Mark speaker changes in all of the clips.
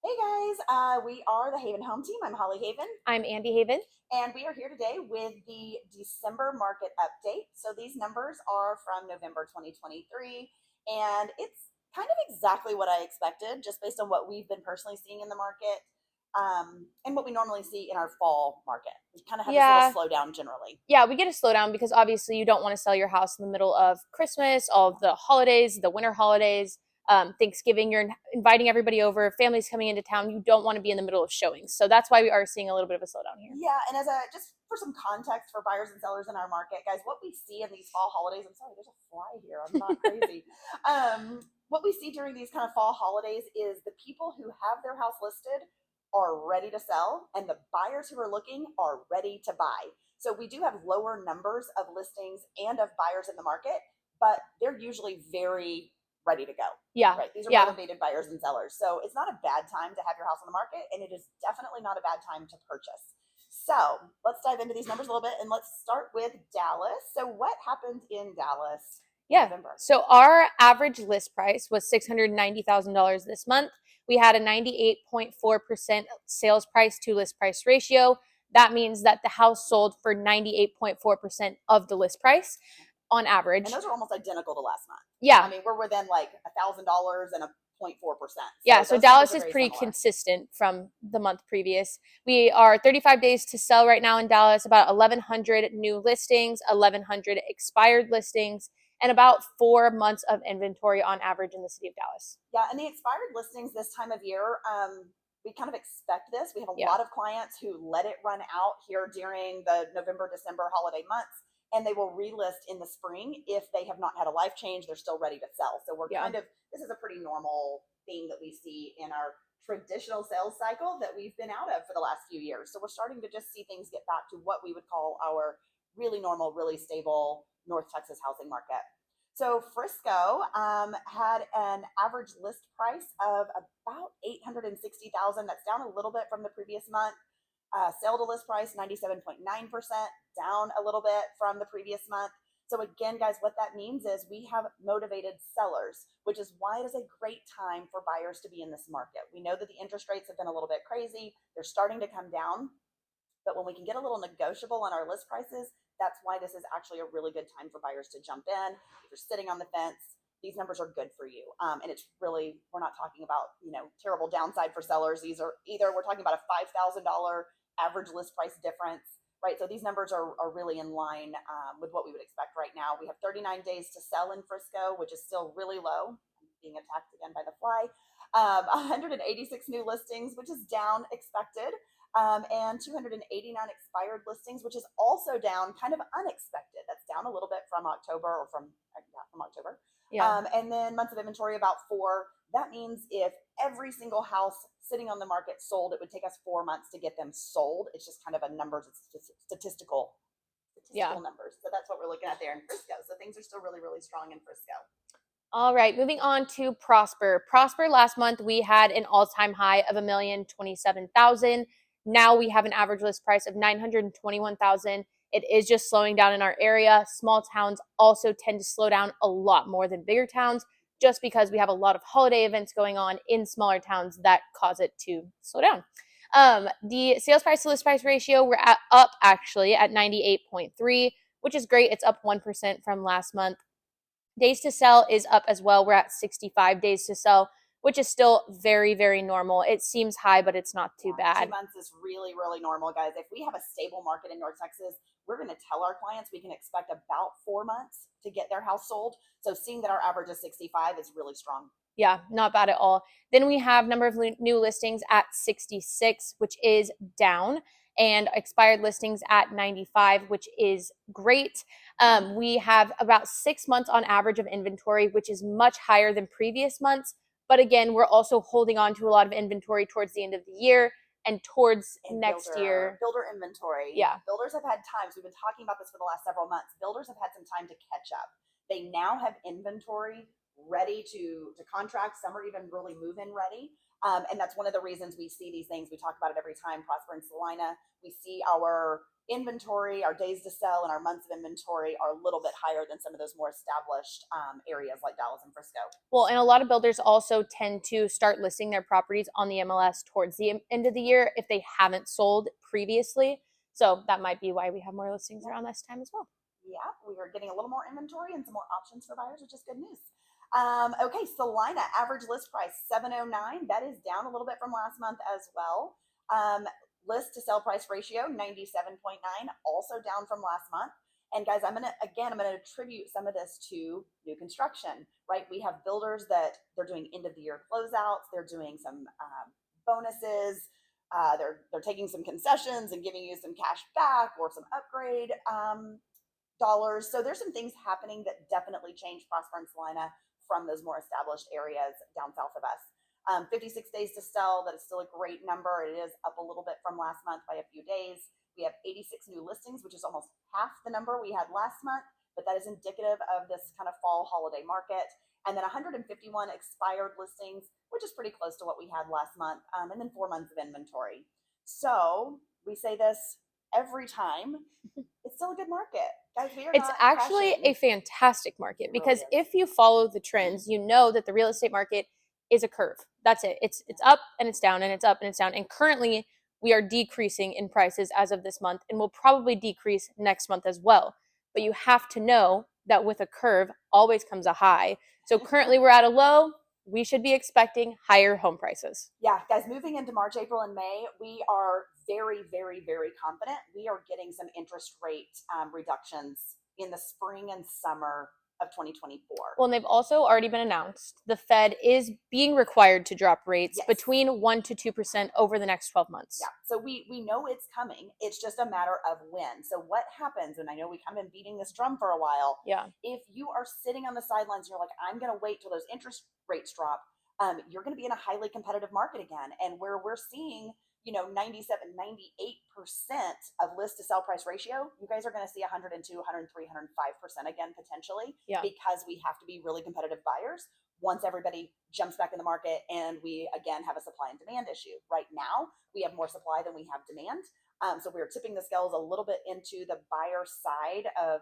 Speaker 1: Hey guys, we are the Haven Home Team. I'm Holly Haven,
Speaker 2: I'm Andy Haven.
Speaker 1: and we are here today with the December market update. So these numbers are from November 2023, and it's kind of exactly what I expected, just based on what we've been personally seeing in the market, and what we normally see in our fall market. We kind of have this little
Speaker 2: Yeah,
Speaker 1: slowdown generally.
Speaker 2: yeah, we get a slowdown because obviously you don't want to sell your house in the middle of Christmas, all of the holidays, the winter holidays, Thanksgiving. You're inviting everybody over, families coming into town. You don't want to be in the middle of showings. So that's why we are seeing a little bit of a slowdown here.
Speaker 1: Yeah, and just for some context for buyers and sellers in our market, guys, what we see in these fall holidays, I'm sorry, there's a fly here. I'm not crazy. What we see during these kind of fall holidays is the people who have their house listed are ready to sell, and the buyers who are looking are ready to buy. So we do have lower numbers of listings and of buyers in the market, but they're usually very ready to go.
Speaker 2: Yeah,
Speaker 1: Right. These are
Speaker 2: yeah.
Speaker 1: motivated buyers and sellers. So it's not a bad time to have your house on the market, and it is definitely not a bad time to purchase. So let's dive into these numbers a little bit, and let's start with Dallas. So what happened in Dallas in
Speaker 2: Yeah.
Speaker 1: November?
Speaker 2: So our average list price was $690,000 this month. We had a 98.4% sales price to list price ratio. That means that the house sold for 98.4% of the list price on average.
Speaker 1: And those are almost identical to last month.
Speaker 2: Yeah.
Speaker 1: I mean, we're within like $1,000 and a 0.4%.
Speaker 2: Yeah, so Dallas is pretty consistent from the month previous. We are 35 days to sell right now in Dallas, about 1,100 new listings, 1,100 expired listings, and about 4 months of inventory on average in the city of Dallas.
Speaker 1: Yeah, and the expired listings this time of year, we kind of expect this. We have a
Speaker 2: Yeah.
Speaker 1: lot of clients who let it run out here during the November, December holiday months, and they will relist in the spring if they have not had a life change. They're still ready to sell. So we're kind of, this is a pretty normal thing that we see in our traditional sales cycle that we've been out of for the last few years. So we're starting to just see things get back to what we would call our really normal, really stable North Texas housing market. So Frisco had an average list price of about 860,000. That's down a little bit from the previous month. Sale to list price 97.9%, down a little bit from the previous month. So again, guys, what that means is we have motivated sellers, which is why it is a great time for buyers to be in this market. We know that the interest rates have been a little bit crazy. They're starting to come down. But when we can get a little negotiable on our list prices, that's why this is actually a really good time for buyers to jump in. If you're sitting on the fence, these numbers are good for you. And it's really, we're not talking about, terrible downside for sellers. These are either we're talking about a $5,000 average list price difference, right? So these numbers are really in line with what we would expect right now. We have 39 days to sell in Frisco, which is still really low. I'm being attacked again by the fly. 186 new listings, which is down expected. And 289 expired listings, which is also down, kind of unexpected. That's down a little bit from October or from October.
Speaker 2: Yeah.
Speaker 1: And then months of inventory about 4. That means if every single house sitting on the market sold, it would take us 4 months to get them sold. It's just kind of a numbers, it's just statistical numbers. So that's what we're looking at there in Frisco. So things are still really, really strong in Frisco.
Speaker 2: All right, moving on to Prosper. Prosper last month we had an all-time high of $1,027,000. Now we have an average list price of $921,000. It is just slowing down in our area. Small towns also tend to slow down a lot more than bigger towns, just because we have a lot of holiday events going on in smaller towns that cause it to slow down. The sales price to list price ratio, we're up actually at 98.3, which is great. It's up 1% from last month. Days to sell is up as well. We're at 65 days to sell, which is still very, very normal. It seems high, but it's not too bad.
Speaker 1: 2 months is really, really normal, guys. If we have a stable market in North Texas, we're going to tell our clients we can expect about 4 months to get their house sold. So seeing that our average is 65 is really strong.
Speaker 2: Yeah, not bad at all. Then we have number of new listings at 66, which is down, and expired listings at 95, which is great. We have about 6 months on average of inventory, which is much higher than previous months. But again, we're also holding on to a lot of inventory towards the end of the year and towards next year.
Speaker 1: Builder inventory.
Speaker 2: Yeah.
Speaker 1: Builders have had times, we've been talking about this for the last several months. Builders have had some time to catch up. They now have inventory ready to contract. Some are even really move-in ready. And that's one of the reasons we see these things. We talk about it every time. Prosper and Celina, we see our inventory, our days to sell, and our months of inventory are a little bit higher than some of those more established areas like Dallas and Frisco.
Speaker 2: Well, and a lot of builders also tend to start listing their properties on the MLS towards the end of the year if they haven't sold previously. So that might be why we have more listings around this time as well.
Speaker 1: Yeah, we are getting a little more inventory and some more options for buyers, which is good news. Okay, Celina, average list price $709. That is down a little bit from last month as well. List to sell price ratio 97.9, also down from last month. And guys, I'm gonna attribute some of this to new construction, right? We have builders that they're doing end of the year closeouts. They're doing some bonuses. They're taking some concessions and giving you some cash back or some upgrade dollars. So there's some things happening that definitely change Prosper and Celina from those more established areas down south of us. 56 days to sell, that is still a great number. It is up a little bit from last month by a few days. We have 86 new listings, which is almost half the number we had last month, but that is indicative of this kind of fall holiday market. And then 151 expired listings, which is pretty close to what we had last month, and then 4 months of inventory. So we say this every time, it's still a good market. Guys,
Speaker 2: it's actually a fantastic market because if you follow the trends, you know that the real estate market is a curve. That's it. It's up and it's down and it's up and it's down. And currently we are decreasing in prices as of this month and will probably decrease next month as well. But you have to know that with a curve always comes a high. So currently we're at a low. We should be expecting higher home prices.
Speaker 1: Yeah, guys, moving into March, April, and May, we are very, very, very confident we are getting some interest rate reductions in the spring and summer of 2024.
Speaker 2: Well, and they've also already been announced. The Fed is being required to drop rates between 1% to 2% over the next 12 months.
Speaker 1: Yeah, so we know it's coming. It's just a matter of when. So what happens, and I know we kind of been beating this drum for a while.
Speaker 2: Yeah.
Speaker 1: If you are sitting on the sidelines and you're like, I'm going to wait till those interest rates drop, you're going to be in a highly competitive market again. And where we're seeing 97, 98% of list to sell price ratio, you guys are going to see 102, 103, 105% again, potentially, because we have to be really competitive buyers once everybody jumps back in the market and we again have a supply and demand issue. Right now, we have more supply than we have demand. So we're tipping the scales a little bit into the buyer side of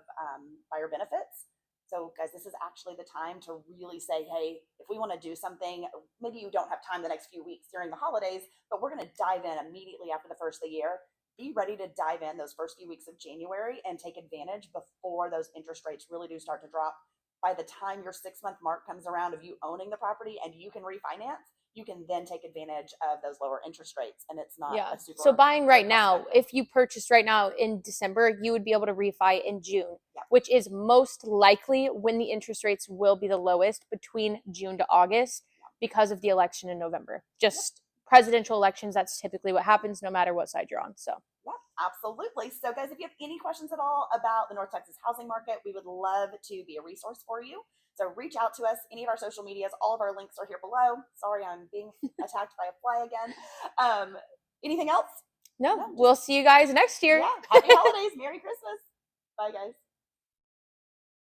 Speaker 1: buyer benefits. So guys, this is actually the time to really say, hey, if we want to do something, maybe you don't have time the next few weeks during the holidays, but we're going to dive in immediately after the first of the year. Be ready to dive in those first few weeks of January and take advantage before those interest rates really do start to drop. By the time your 6-month mark comes around of you owning the property and you can refinance, you can then take advantage of those lower interest rates. And it's not a super.
Speaker 2: So buying right now, if you purchased right now in December, you would be able to refi in June, which is most likely when the interest rates will be the lowest between June to August because of the election in November. Just presidential elections, that's typically what happens no matter what side you're on. So
Speaker 1: absolutely. So guys, if you have any questions at all about the North Texas housing market, we would love to be a resource for you. So reach out to us, any of our social medias, all of our links are here below. Sorry, I'm being attacked by a fly again. Anything else?
Speaker 2: No, we'll see you guys next year.
Speaker 1: Yeah. Happy holidays. Merry Christmas. Bye guys.